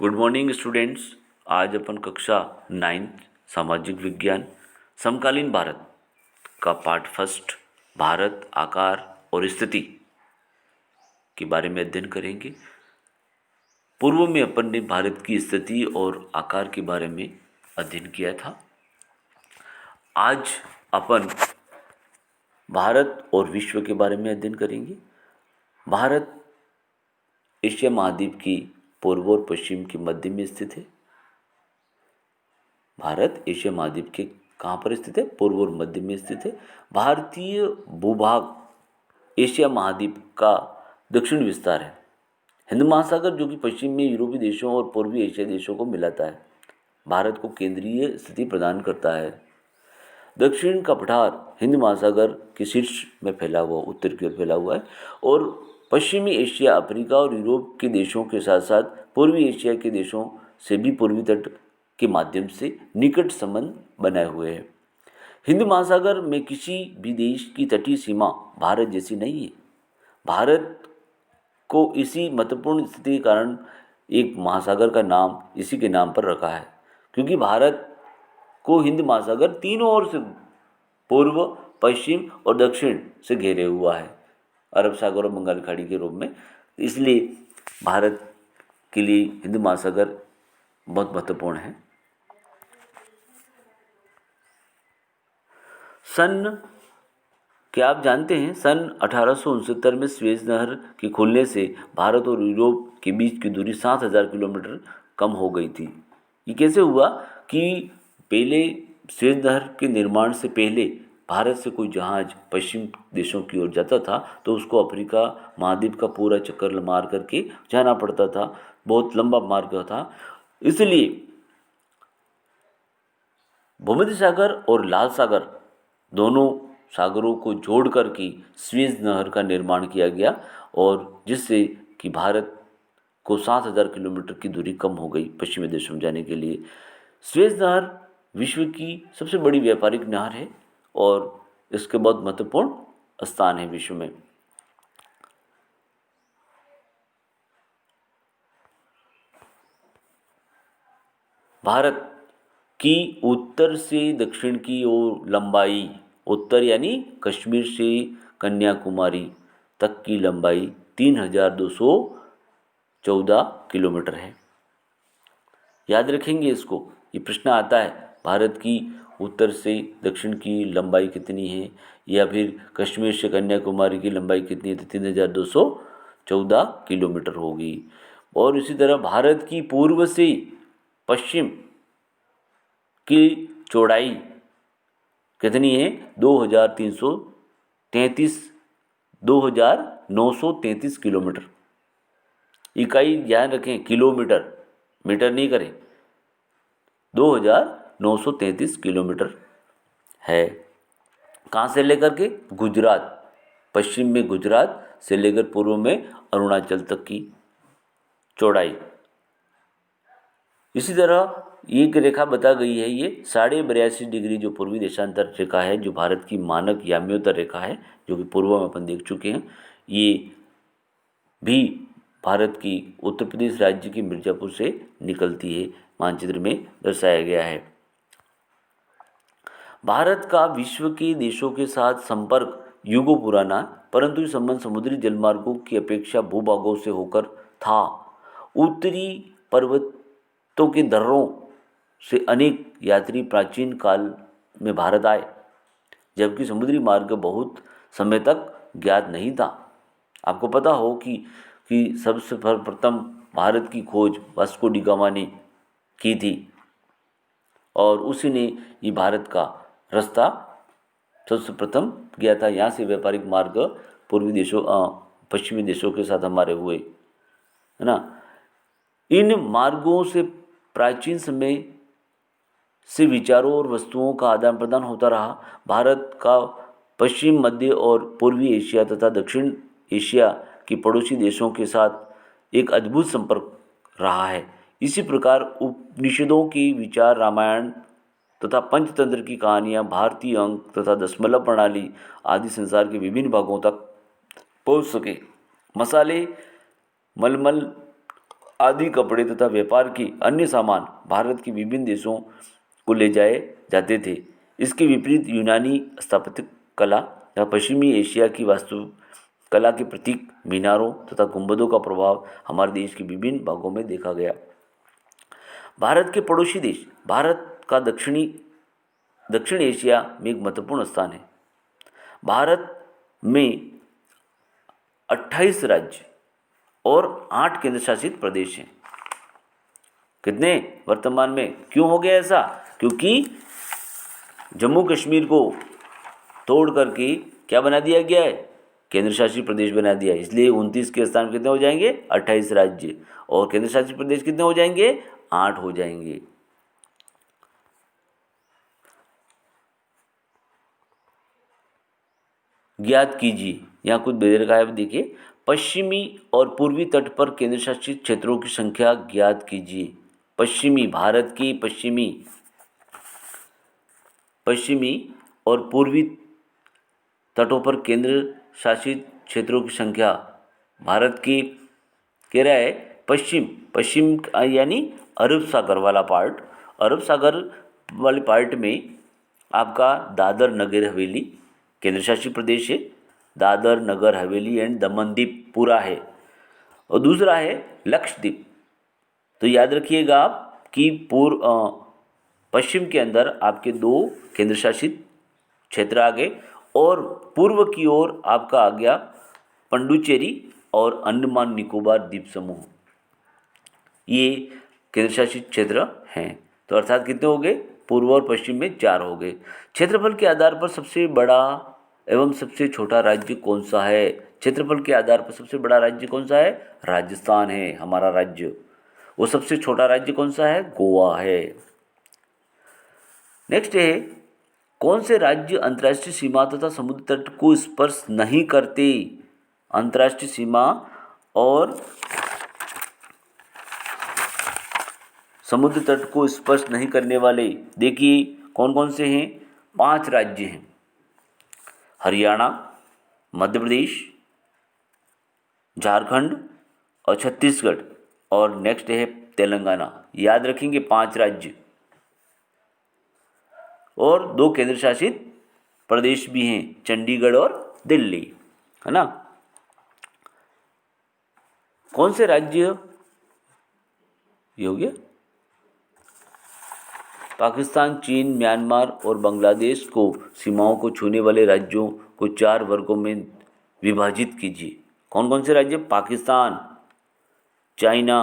Good morning students. आज अपन कक्षा 9 सामाजिक विज्ञान समकालीन भारत का पार्ट फर्स्ट भारत आकार और स्थिति के बारे में अध्ययन करेंगे। पूर्व में अपन ने भारत की स्थिति और आकार के बारे में अध्ययन किया था। आज अपन भारत और विश्व के बारे में अध्ययन करेंगे। भारत एशिया महाद्वीप की पूर्व और पश्चिम के मध्य में स्थित है। भारत एशिया महाद्वीप के कहाँ पर स्थित है? पूर्व और मध्य में स्थित है। भारतीय भूभाग एशिया महाद्वीप का दक्षिण विस्तार है। हिंद महासागर जो कि पश्चिम में यूरोपीय देशों और पूर्वी एशिया देशों को मिलाता है, भारत को केंद्रीय स्थिति प्रदान करता है। दक्षिण का पठार हिंद महासागर के शीर्ष में फैला हुआ, उत्तर की ओर फैला हुआ है और पश्चिमी एशिया, अफ्रीका और यूरोप के देशों के साथ साथ पूर्वी एशिया के देशों से भी पूर्वी तट के माध्यम से निकट संबंध बनाए हुए हैं। हिंद महासागर में किसी भी देश की तटीय सीमा भारत जैसी नहीं है। भारत को इसी महत्वपूर्ण स्थिति के कारण एक महासागर का नाम इसी के नाम पर रखा है, क्योंकि भारत को हिंद महासागर तीनों ओर से पूर्व, पश्चिम और दक्षिण से घेरे हुआ है, अरब सागर और बंगाल खाड़ी के रूप में। इसलिए भारत के लिए हिंद महासागर बहुत महत्वपूर्ण है। क्या आप जानते हैं सन 1869 में स्वेज नहर के खुलने से भारत और यूरोप के बीच की दूरी 7000 किलोमीटर कम हो गई थी। ये कैसे हुआ कि पहले स्वेज नहर के निर्माण से पहले भारत से कोई जहाज पश्चिम देशों की ओर जाता था तो उसको अफ्रीका महाद्वीप का पूरा चक्कर मार करके जाना पड़ता था। बहुत लंबा मार्ग था। इसलिए भूमध्य सागर और लाल सागर दोनों सागरों को जोड़ करके स्वेज नहर का निर्माण किया गया और जिससे कि भारत को 7000 किलोमीटर की दूरी कम हो गई पश्चिमी देशों में जाने के लिए। स्वेज नहर विश्व की सबसे बड़ी व्यापारिक नहर है और इसके बहुत महत्वपूर्ण स्थान है विश्व में। भारत की उत्तर से दक्षिण की ओर लंबाई, उत्तर यानी कश्मीर से कन्याकुमारी तक की लंबाई 3214 किलोमीटर है। याद रखेंगे इसको, ये प्रश्न आता है भारत की उत्तर से दक्षिण की लंबाई कितनी है या फिर कश्मीर से कन्याकुमारी की लंबाई कितनी है, तो 3214 किलोमीटर होगी। और इसी तरह भारत की पूर्व से पश्चिम की चौड़ाई कितनी है? 2933 किलोमीटर। इकाई ध्यान रखें, किलोमीटर, मीटर नहीं करें। 2933 किलोमीटर है। कहाँ से लेकर के? गुजरात, पश्चिम में गुजरात से लेकर पूर्व में अरुणाचल तक की चौड़ाई। इसी तरह एक रेखा बता गई है, ये 82.5 डिग्री जो पूर्वी देशांतर रेखा है, जो भारत की मानक याम्योत्तर रेखा है, जो कि पूर्व में अपन देख चुके हैं। ये भी भारत की उत्तर प्रदेश राज्य की मिर्जापुर से निकलती है, मानचित्र में दर्शाया गया है। भारत का विश्व के देशों के साथ संपर्क युगों पुराना, परंतु ये संबंध समुद्री जलमार्गों की अपेक्षा भूभागों से होकर था। उत्तरी पर्वतों के दर्रों से अनेक यात्री प्राचीन काल में भारत आए, जबकि समुद्री मार्ग बहुत समय तक ज्ञात नहीं था। आपको पता हो कि सबसे सर्वप्रथम भारत की खोज वास्को डी गामा ने की थी और उसी ने ये भारत का रास्ता सबसे प्रथम किया था। यहाँ से व्यापारिक मार्ग पूर्वी देशों, पश्चिमी देशों के साथ हमारे हुए, है ना। इन मार्गों से प्राचीन समय से विचारों और वस्तुओं का आदान प्रदान होता रहा। भारत का पश्चिम, मध्य और पूर्वी एशिया तथा दक्षिण एशिया के पड़ोसी देशों के साथ एक अद्भुत संपर्क रहा है। इसी प्रकार उपनिषदों के विचार, रामायण तथा पंचतंत्र की कहानियाँ, भारतीय अंक तथा दशमलव प्रणाली आदि संसार के विभिन्न भागों तक पहुँच सके। मसाले, मलमल आदि कपड़े तथा व्यापार की अन्य सामान भारत के विभिन्न देशों को ले जाए जाते थे। इसके विपरीत यूनानी स्थापत्य कला या पश्चिमी एशिया की वास्तुकला के प्रतीक मीनारों तथा गुंबदों का प्रभाव हमारे देश के विभिन्न भागों में देखा गया। भारत के पड़ोसी देश, भारत का दक्षिण एशिया में एक महत्वपूर्ण स्थान है। भारत में 28 राज्य और 8 केंद्र शासित प्रदेश हैं। कितने वर्तमान में? क्यों हो गया ऐसा? क्योंकि जम्मू कश्मीर को तोड़ करके क्या बना दिया गया है? केंद्र शासित प्रदेश बना दिया है। इसलिए 29 के स्थान कितने हो जाएंगे? 28 राज्य। और केंद्र शासित प्रदेश कितने हो जाएंगे? 8 हो जाएंगे। ज्ञात कीजिए, यहाँ कुछ दे रखा है, देखिए। पश्चिमी और पूर्वी तट पर केंद्र शासित क्षेत्रों की संख्या ज्ञात कीजिए। पश्चिमी, भारत की पश्चिमी और पूर्वी तटों पर केंद्र शासित क्षेत्रों की संख्या भारत की, कह रहा है पश्चिम यानी अरब सागर वाला पार्ट। अरब सागर वाले पार्ट में आपका दादर नगर हवेली केंद्र शासित प्रदेश है। दादर नगर हवेली एंड दमन दीप पूरा है। और दूसरा है लक्षद्वीप। तो याद रखिएगा आप कि पश्चिम के अंदर आपके 2 केंद्र शासित क्षेत्र आ गए और पूर्व की ओर आपका आ गया पंडुचेरी और अंडमान निकोबार द्वीप समूह। ये केंद्र शासित क्षेत्र हैं। तो अर्थात कितने हो गए? पूर्व और पश्चिम में 4 हो गए। क्षेत्रफल के आधार पर सबसे बड़ा एवं सबसे छोटा राज्य कौन सा है? क्षेत्रफल के आधार पर सबसे बड़ा राज्य कौन सा है? राजस्थान है हमारा राज्य। वो सबसे छोटा राज्य कौन सा है? गोवा है। नेक्स्ट है, कौन से राज्य अंतर्राष्ट्रीय सीमा तथा समुद्र तट को स्पर्श नहीं करते? अंतर्राष्ट्रीय सीमा और समुद्र तट को स्पर्श नहीं करने वाले, देखिए कौन कौन से हैं? 5 राज्य हैं। हरियाणा, मध्य प्रदेश, झारखंड और छत्तीसगढ़। और नेक्स्ट है तेलंगाना। याद रखेंगे 5 राज्य और 2 केंद्र शासित प्रदेश भी हैं, चंडीगढ़ और दिल्ली, है ना। कौन से राज्य? ये हो गया पाकिस्तान, चीन, म्यांमार और बांग्लादेश को सीमाओं को छूने वाले राज्यों को 4 वर्गों में विभाजित कीजिए। कौन कौन से राज्य? पाकिस्तान, चाइना,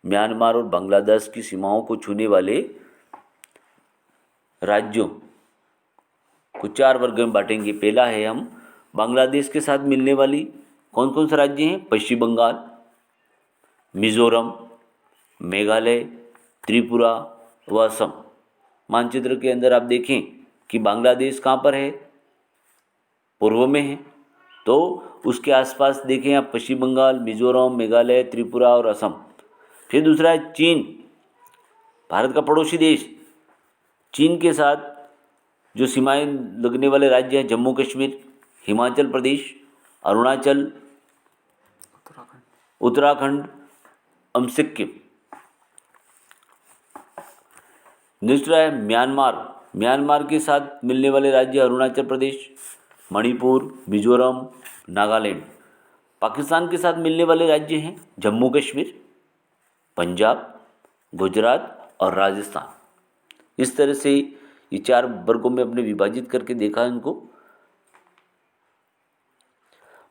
म्यांमार और बांग्लादेश की सीमाओं को छूने वाले राज्यों को 4 वर्ग में बांटेंगे। पहला है हम बांग्लादेश के साथ मिलने वाली कौन कौन से राज्य हैं? पश्चिम बंगाल, मिजोरम, मेघालय, त्रिपुरा व असम। मानचित्र के अंदर आप देखें कि बांग्लादेश कहाँ पर है? पूर्व में है। तो उसके आसपास देखें आप पश्चिम बंगाल, मिजोरम, मेघालय, त्रिपुरा और असम। फिर दूसरा है चीन, भारत का पड़ोसी देश। चीन के साथ जो सीमाएं लगने वाले राज्य हैं जम्मू कश्मीर, हिमाचल प्रदेश, अरुणाचल, उत्तराखंड, सिक्किम। दूसरा है म्यांमार। म्यांमार के साथ मिलने वाले राज्य अरुणाचल प्रदेश, मणिपुर, मिजोरम, नागालैंड। पाकिस्तान के साथ मिलने वाले राज्य हैं जम्मू कश्मीर, पंजाब, गुजरात और राजस्थान। इस तरह से ये 4 वर्गों में अपने विभाजित करके देखा इनको।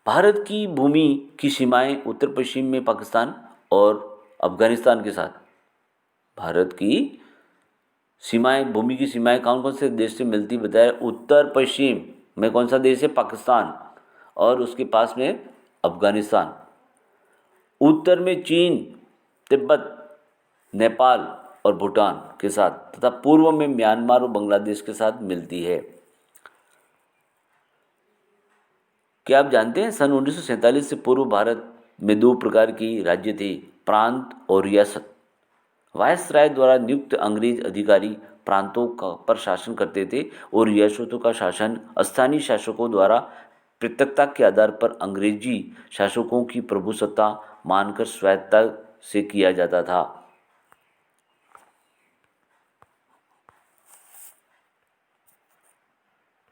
भारत की भूमि की सीमाएं उत्तर पश्चिम में पाकिस्तान और अफगानिस्तान के साथ। भारत की सीमाएं, भूमि की सीमाएं कौन कौन से देश से मिलती बताया? उत्तर पश्चिम में कौन सा देश है? पाकिस्तान, और उसके पास में अफगानिस्तान। उत्तर में चीन, तिब्बत, नेपाल और भूटान के साथ, तथा पूर्व में म्यांमार और बांग्लादेश के साथ मिलती है। क्या आप जानते हैं सन 1947 से पूर्व भारत में 2 प्रकार की राज्य थे, प्रांत और रियासत। वायसराय द्वारा नियुक्त अंग्रेज अधिकारी प्रांतों पर शासन करते थे और रियासतों का शासन स्थानीय शासकों द्वारा पृथकता के आधार पर अंग्रेजी शासकों की प्रभुसत्ता मानकर स्वायत्तता से किया जाता था।